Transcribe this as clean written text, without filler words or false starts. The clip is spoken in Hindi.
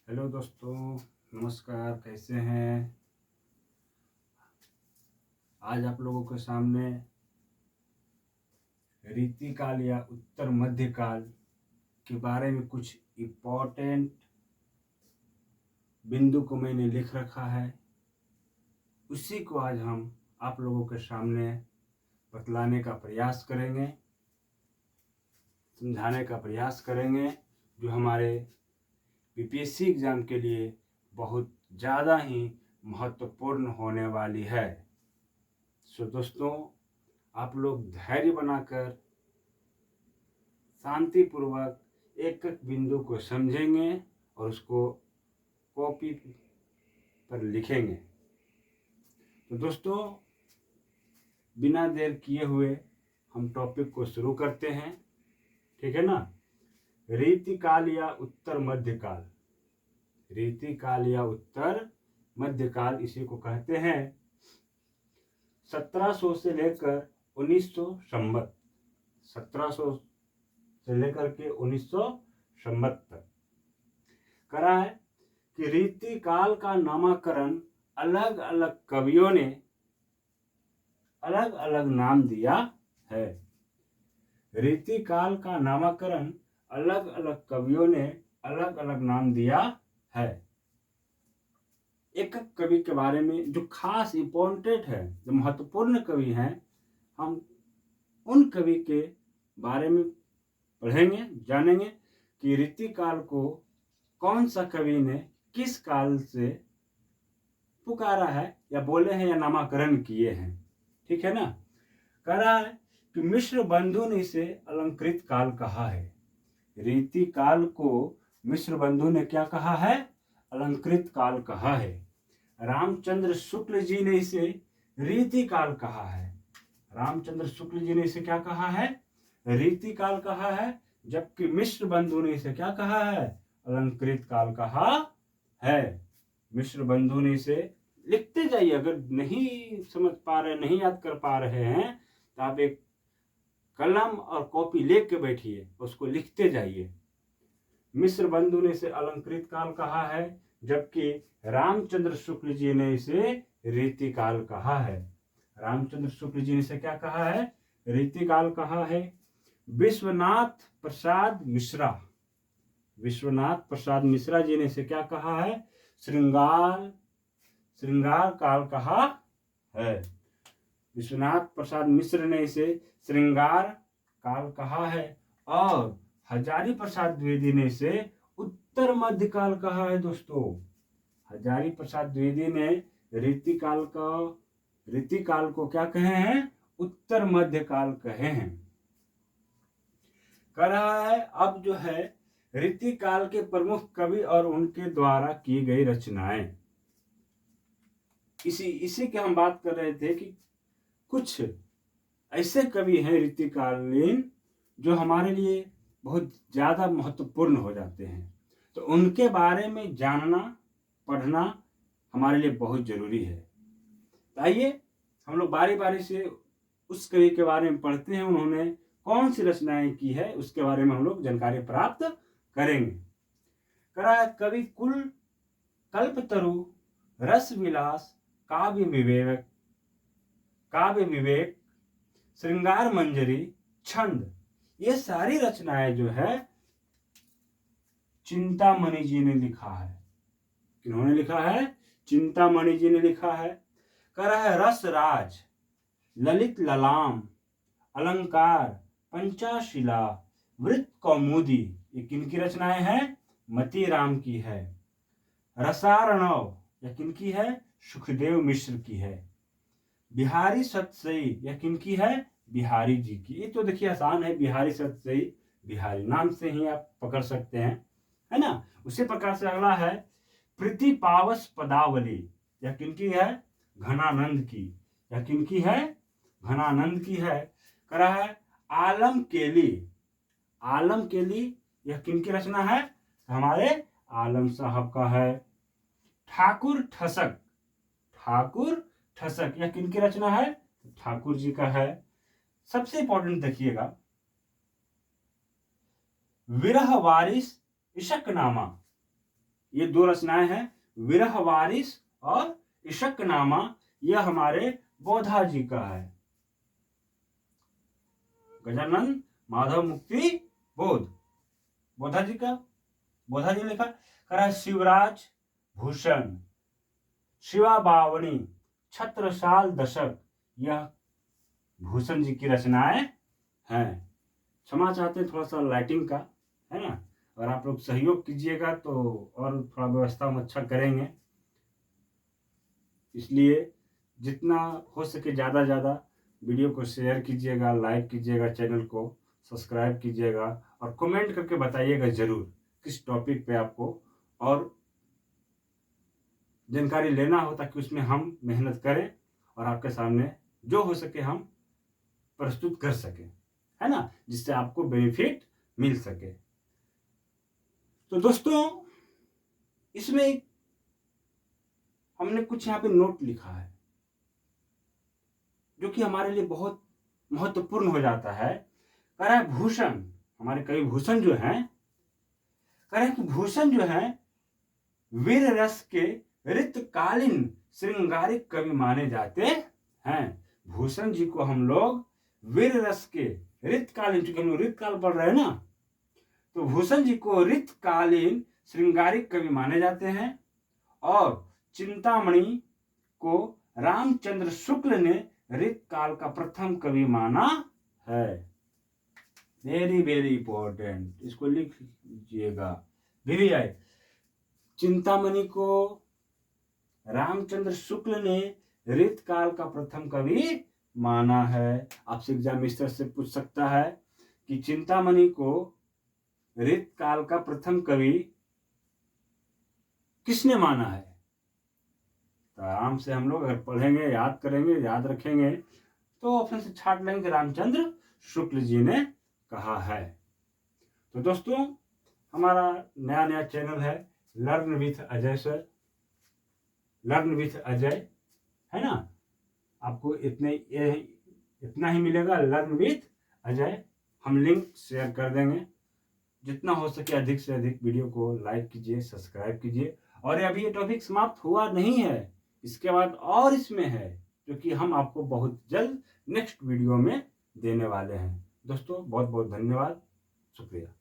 हेलो दोस्तों, नमस्कार। कैसे हैं? आज आप लोगों के सामने रीतिकाल या उत्तर मध्यकाल के बारे में कुछ इम्पोर्टेंट बिंदु को मैंने लिख रखा है। उसी को आज हम आप लोगों के सामने बतलाने का प्रयास करेंगे, समझाने का प्रयास करेंगे, जो हमारे बीपीएससी एग्ज़ाम के लिए बहुत ज़्यादा ही महत्वपूर्ण होने वाली है। सो दोस्तों, आप लोग धैर्य बनाकर शांतिपूर्वक एक एक बिंदु को समझेंगे और उसको कॉपी पर लिखेंगे। तो दोस्तों, बिना देर किए हुए हम टॉपिक को शुरू करते हैं, ठीक है ना। रीतिकाल या उत्तर मध्यकाल। रीतिकाल या उत्तर मध्यकाल इसी को कहते हैं। 1700 से लेकर 1900 संवत, 1700 से लेकर के 1900 संवत तक करा है कि रीतिकाल का नामकरण अलग अलग कवियों ने अलग अलग नाम दिया है। रीतिकाल का नामकरण अलग अलग कवियों ने अलग अलग नाम दिया है। एक कवि के बारे में जो खास इम्पोर्टेंट है, जो महत्वपूर्ण कवि हैं, हम उन कवि के बारे में पढ़ेंगे, जानेंगे कि रीतिकाल को कौन सा कवि ने किस काल से पुकारा है या बोले हैं या नामकरण किए हैं, ठीक है ना। कह रहा है कि मिश्र बंधु ने इसे अलंकृत काल कहा है। रीतिकाल को मिश्र बंधु ने क्या कहा है? अलंकृत काल कहा है। रामचंद्र शुक्ल जी ने इसे रीतिकाल कहा है। रामचंद्र शुक्ल जी ने इसे क्या कहा है? रीतिकाल कहा है। जबकि मिश्र बंधु ने इसे क्या कहा है? अलंकृत काल कहा है। मिश्र बंधु ने इसे, लिखते जाइए, अगर नहीं समझ पा रहे, नहीं याद कर पा रहे हैं तो आप एक कलम और कॉपी लेके बैठिए, उसको लिखते जाइए। मिश्र बंधु ने इसे अलंकृत काल कहा है, जबकि रामचंद्र शुक्ल जी ने इसे रीतिकाल कहा है। रामचंद्र शुक्ल जी ने इसे क्या कहा है? रीतिकाल कहा है। विश्वनाथ प्रसाद मिश्रा, विश्वनाथ प्रसाद मिश्रा जी ने इसे क्या कहा है? श्रृंगार काल कहा है। विश्वनाथ प्रसाद मिश्र ने इसे श्रृंगार काल कहा है। और हजारी प्रसाद द्विवेदी ने इसे उत्तर मध्यकाल कहा है। दोस्तों, हजारी प्रसाद द्विवेदी ने रीतिकाल को क्या कहे हैं? उत्तर मध्यकाल कहे हैं। कह रहा है अब जो है रीतिकाल के प्रमुख कवि और उनके द्वारा की गई रचनाएं, इसी की हम बात कर रहे थे कि कुछ ऐसे कवि हैं रीतिकालीन जो हमारे लिए बहुत ज़्यादा महत्वपूर्ण हो जाते हैं। तो उनके बारे में जानना, पढ़ना हमारे लिए बहुत ज़रूरी है। तो आइए हम लोग बारी बारी से उस कवि के बारे में पढ़ते हैं, उन्होंने कौन सी रचनाएं की है उसके बारे में हम लोग जानकारी प्राप्त करेंगे। करा कवि कुल, कल्पतरु, रस विलास, काव्य विवेक, श्रृंगार मंजरी, छंद, ये सारी रचनाएं जो है चिंतामणि जी ने लिखा है। किन्होंने लिखा है? चिंतामणि जी ने लिखा है। कह रहा है रस राज, ललित ललाम, अलंकार, पंचाशिला, वृत्त कौमुदी, ये किनकी रचनाएं हैं? मतीराम की है। रसार्णव, यह किनकी है? सुखदेव मिश्र की है। बिहारी सतसई, यह किनकी है? बिहारी जी की। ये तो देखिए आसान है, बिहारी सतसई, बिहारी नाम से ही आप पकड़ सकते हैं, है ना। उसी प्रकार से अगला है प्रीति पावस पदावली, यह किनकी है? घनानंद की। यह किनकी है? घनानंद की है। कह रहा है आलम केली, आलम केली, यह किनकी रचना है? हमारे आलम साहब का है। ठाकुर ठसक, ठाकुर ठसक, यह किनकी रचना है? ठाकुर जी का है। सबसे इंपॉर्टेंट देखिएगा, विरह वारिस इशकनामा, ये 2 रचनाएं हैं, विरह वारिस और इशकनामा। यह हमारे बोधा जी का है, गजानन माधव मुक्ति बोध, बोधा जी का। बोधा जी लिखा करा शिवराज भूषण, शिवा बावनी, छत्रसाल दशक, यह भूषण जी की रचनाएं हैं। क्षमा चाहते हैं थोड़ा सा लाइटिंग का, है ना, और आप लोग सहयोग कीजिएगा तो और थोड़ा व्यवस्था हम अच्छा करेंगे। इसलिए जितना हो सके ज़्यादा ज़्यादा वीडियो को शेयर कीजिएगा, लाइक कीजिएगा, चैनल को सब्सक्राइब कीजिएगा और कमेंट करके बताइएगा ज़रूर किस टॉपिक पे आपको और जानकारी लेना हो, ताकि उसमें हम मेहनत करें और आपके सामने जो हो सके हम प्रस्तुत कर सकें, है ना, जिससे आपको बेनिफिट मिल सके। तो दोस्तों, इसमें हमने कुछ यहाँ पे नोट लिखा है जो कि हमारे लिए बहुत महत्वपूर्ण हो जाता है। कह रहा है भूषण, हमारे कवि भूषण जो हैं, कह रहे हैं कि भूषण जो है वीर रस के ऋतकालीन श्रृंगारिक कवि माने जाते हैं। भूषण जी को हम लोग वीर रस के ऋतकालीन, चूंकि हम लोग ऋतकाल पढ़ रहे हैं ना, तो भूषण जी को ऋतकालीन श्रृंगारिक कवि माने जाते हैं। और चिंतामणि को रामचंद्र शुक्ल ने ऋतकाल का प्रथम कवि माना है। वेरी वेरी इंपॉर्टेंट, इसको लिख लीजिएगा। भैया चिंतामणि को रामचंद्र शुक्ल ने ऋतकाल का प्रथम कवि माना है। आपसे एग्जाम इस तरह से पूछ सकता है कि चिंतामणि को ऋतकाल का प्रथम कवि किसने माना है? तो आराम से हम लोग अगर पढ़ेंगे, याद करेंगे, याद रखेंगे तो ऑप्शन से छाट लेंगे, रामचंद्र शुक्ल जी ने कहा है। तो दोस्तों, हमारा नया नया चैनल है learn with Ajay sir, learn with Ajay, है ना, आपको इतना ही मिलेगा, लर्न विथ अजय। हम लिंक शेयर कर देंगे। जितना हो सके अधिक से अधिक वीडियो को लाइक कीजिए, सब्सक्राइब कीजिए। और अभी ये टॉपिक समाप्त हुआ नहीं है, इसके बाद और इसमें है जो कि हम आपको बहुत जल्द नेक्स्ट वीडियो में देने वाले हैं। दोस्तों बहुत बहुत धन्यवाद, शुक्रिया।